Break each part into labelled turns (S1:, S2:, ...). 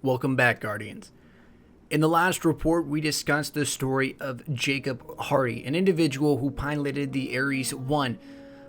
S1: Welcome back, Guardians. In the last report, we discussed the story of Jacob Hardy, an individual who piloted the Ares 1,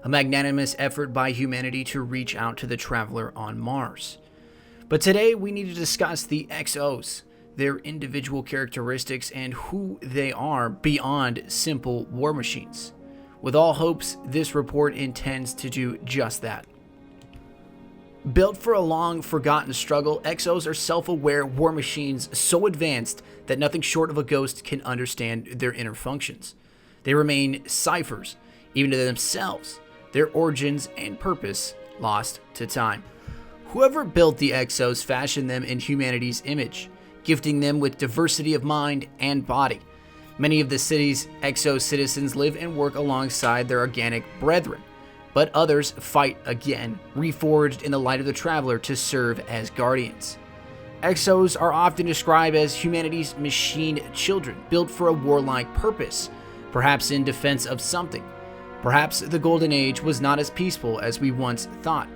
S1: a magnanimous effort by humanity to reach out to the traveler on Mars. But today, we need to discuss the Exos, their individual characteristics, and who they are beyond simple war machines. With all hopes, this report intends to do just that. Built for a long-forgotten struggle, Exos are self-aware war machines so advanced that nothing short of a ghost can understand their inner functions. They remain ciphers, even to themselves, their origins and purpose lost to time. Whoever built the Exos fashioned them in humanity's image, gifting them with diversity of mind and body. Many of the city's Exos citizens live and work alongside their organic brethren, but others fight again, reforged in the light of the traveler to serve as guardians. Exos are often described as humanity's machine children, built for a warlike purpose, perhaps in defense of something. Perhaps the Golden Age was not as peaceful as we once thought.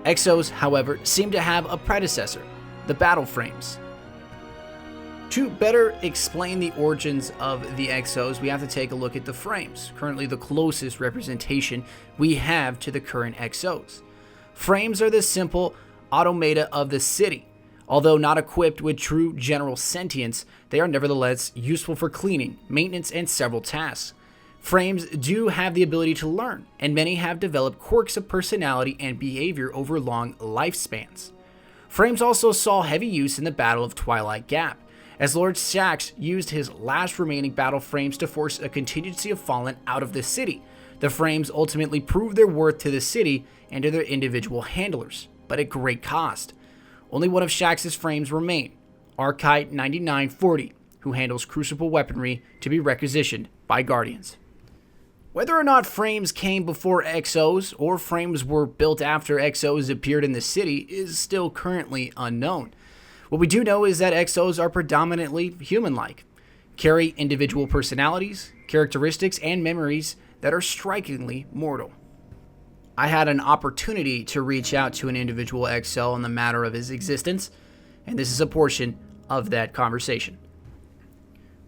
S1: Exos, however, seem to have a predecessor, the battle frames. To better explain the origins of the Exos, we have to take a look at the frames, currently the closest representation we have to the current Exos. Frames are the simple automata of the city. Although not equipped with true general sentience, they are nevertheless useful for cleaning, maintenance, and several tasks. Frames do have the ability to learn, and many have developed quirks of personality and behavior over long lifespans. Frames also saw heavy use in the Battle of Twilight Gap, as Lord Shaxx used his last remaining battle frames to force a contingency of fallen out of the city. The frames ultimately proved their worth to the city and to their individual handlers, but at great cost. Only one of Shaxx's frames remain, Archite 9940, who handles crucible weaponry to be requisitioned by Guardians. Whether or not frames came before Exos or frames were built after Exos appeared in the city is still currently unknown. What we do know is that Exos are predominantly human-like, carry individual personalities, characteristics, and memories that are strikingly mortal. I had an opportunity to reach out to an individual Exo on the matter of his existence, and this is a portion of that conversation,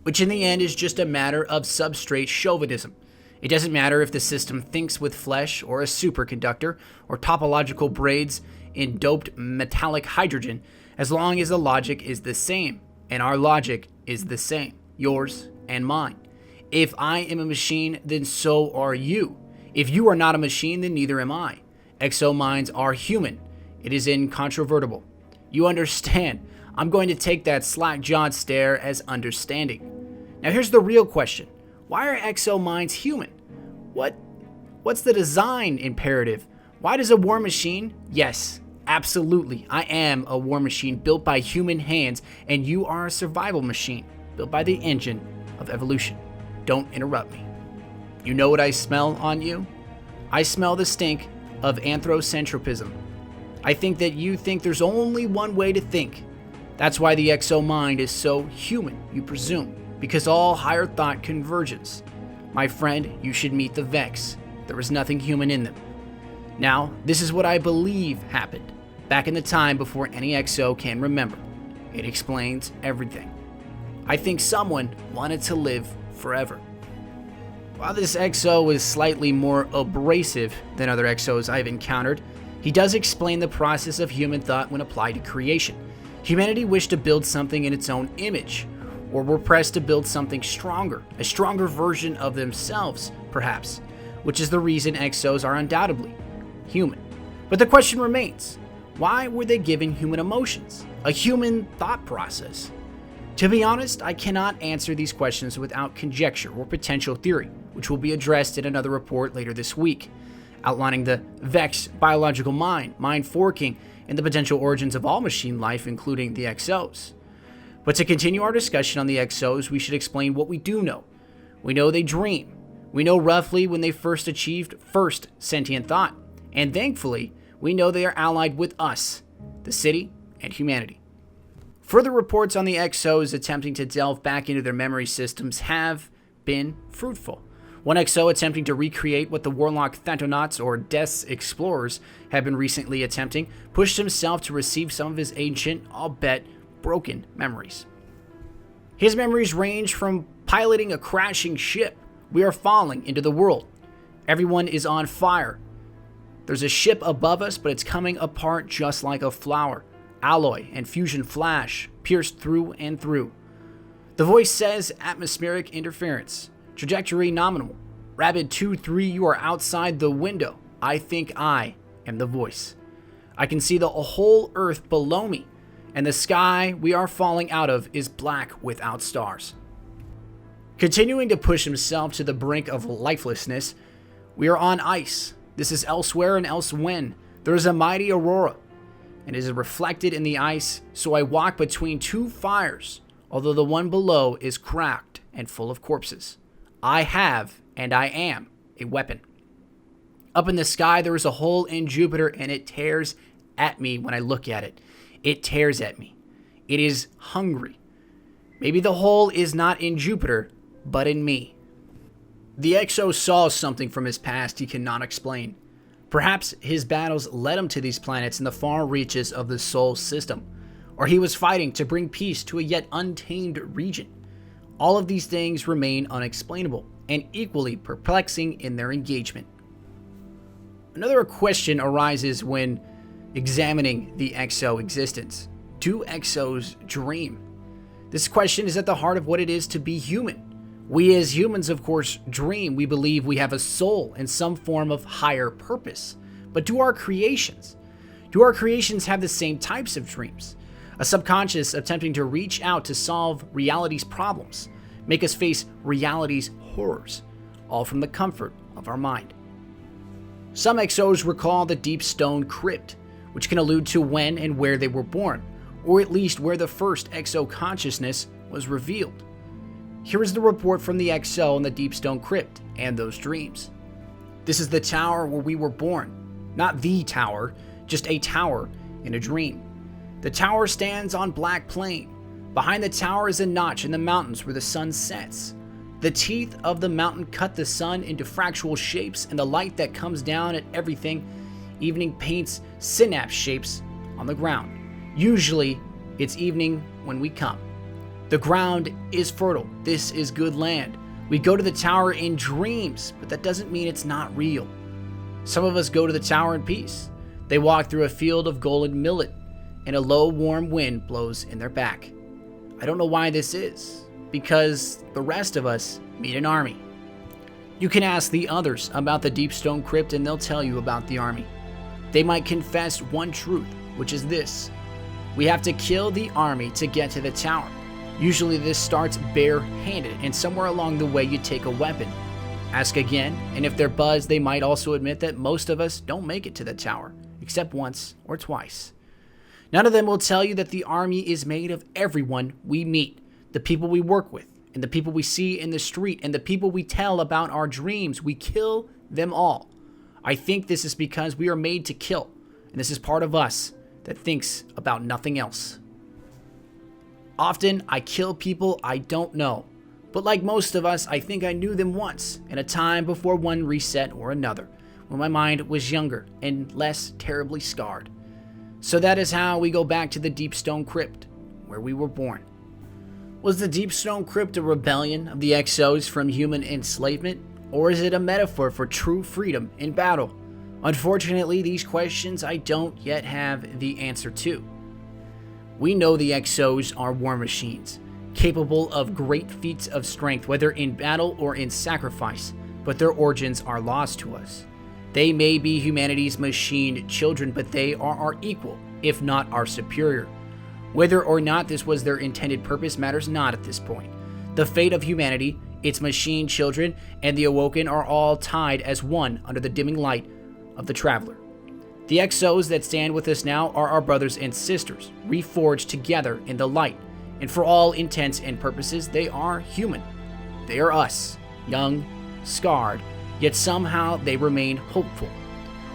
S1: which in the end is just a matter of substrate chauvinism. It doesn't matter if the system thinks with flesh or a superconductor or topological braids in doped metallic hydrogen, as long as the logic is the same, and our logic is the same, yours and mine. If I am a machine, then so are you. If you are not a machine, then neither am I. Exo minds are human. It is incontrovertible. You understand. I'm going to take that slack-jawed stare as understanding. Now here's the real question. Why are Exo minds human? What's the design imperative? Why does a war machine? Yes, absolutely. I am a war machine built by human hands, and you are a survival machine built by the engine of evolution. Don't interrupt me. You know what I smell on you? I smell the stink of anthrocentropism. I think that you think there's only one way to think. That's why the Exo mind is so human, you presume, because all higher thought converges. My friend, you should meet the Vex. There is nothing human in them. Now, this is what I believe happened, back in the time before any Exo can remember. It explains everything. I think someone wanted to live forever. While this Exo is slightly more abrasive than other Exos I've encountered, he does explain the process of human thought when applied to creation. Humanity wished to build something in its own image, or were pressed to build something stronger, a stronger version of themselves, perhaps, which is the reason Exos are undoubtedly human. But the question remains, why were they given human emotions, a human thought process? To be honest, I cannot answer these questions without conjecture or potential theory, which will be addressed in another report later this week, outlining the Vex biological mind forking, and the potential origins of all machine life, including the Exos. But to continue our discussion on the Exos, we should explain what we do know. We know they dream. We know roughly when they first achieved sentient thought. And thankfully, we know they are allied with us, the city, and humanity. Further reports on the Exos attempting to delve back into their memory systems have been fruitful. One Exo attempting to recreate what the Warlock Thantonauts or Death's Explorers have been recently attempting pushed himself to receive some of his ancient, I'll bet, broken memories. His memories range from piloting a crashing ship. We are falling into the world. Everyone is on fire. There's a ship above us, but it's coming apart just like a flower. Alloy and fusion flash, pierced through and through. The voice says atmospheric interference. Trajectory nominal. Rapid 2-3, you are outside the window. I think I am the voice. I can see the whole earth below me, and the sky we are falling out of is black without stars. Continuing to push himself to the brink of lifelessness, we are on ice. This is elsewhere and elsewhen. There is a mighty aurora, and it is reflected in the ice, so I walk between two fires, although the one below is cracked and full of corpses. I have, and I am, a weapon. Up in the sky, there is a hole in Jupiter, and it tears at me when I look at it. It tears at me. It is hungry. Maybe the hole is not in Jupiter, but in me. The Exos saw something from his past he cannot explain. Perhaps his battles led him to these planets in the far reaches of the Sol system, or he was fighting to bring peace to a yet untamed region. All of these things remain unexplainable and equally perplexing in their engagement. Another question arises when examining the Exo existence. Do Exos dream? This question is at the heart of what it is to be human. We as humans, of course, dream. We believe we have a soul and some form of higher purpose. But do our creations have the same types of dreams? A subconscious attempting to reach out to solve reality's problems, make us face reality's horrors, all from the comfort of our mind. Some Exos recall the deep stone crypt, which can allude to when and where they were born, or at least where the first Exo consciousness was revealed. Here is the report from the Exo in the deep stone crypt and those dreams. This is the tower where we were born. Not the tower, just a tower in a dream. The tower stands on black plain. Behind the tower is a notch in the mountains where the sun sets. The teeth of the mountain cut the sun into fractal shapes, and the light that comes down at everything evening paints synapse shapes on the ground. Usually, it's evening when we come. The ground is fertile. This is good land. We go to the tower in dreams, but that doesn't mean it's not real. Some of us go to the tower in peace. They walk through a field of golden millet, and a low, warm wind blows in their back. I don't know why this is, because the rest of us meet an army. You can ask the others about the deep stone crypt, and they'll tell you about the army. They might confess one truth, which is this: we have to kill the army to get to the tower. Usually this starts bare-handed, and somewhere along the way you take a weapon. Ask again, and if they're buzzed, they might also admit that most of us don't make it to the tower, except once or twice. None of them will tell you that the army is made of everyone we meet, the people we work with, and the people we see in the street, and the people we tell about our dreams. We kill them all. I think this is because we are made to kill, and this is part of us that thinks about nothing else. Often, I kill people I don't know, but like most of us, I think I knew them once, in a time before one reset or another, when my mind was younger and less terribly scarred. So that is how we go back to the Deep Stone Crypt, where we were born. Was the Deep Stone Crypt a rebellion of the Exos from human enslavement, or is it a metaphor for true freedom in battle? Unfortunately, these questions I don't yet have the answer to. We know the Exos are war machines, capable of great feats of strength, whether in battle or in sacrifice, but their origins are lost to us. They may be humanity's machined children, but they are our equal, if not our superior. Whether or not this was their intended purpose matters not at this point. The fate of humanity, its machine children, and the Awoken are all tied as one under the dimming light of the Traveler. The Exos that stand with us now are our brothers and sisters, reforged together in the light, and for all intents and purposes, they are human. They are us, young, scarred, yet somehow they remain hopeful.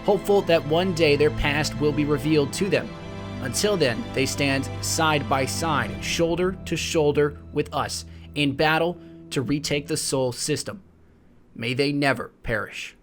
S1: Hopeful that one day their past will be revealed to them. Until then, they stand side by side, shoulder to shoulder with us, in battle to retake the Sol system. May they never perish.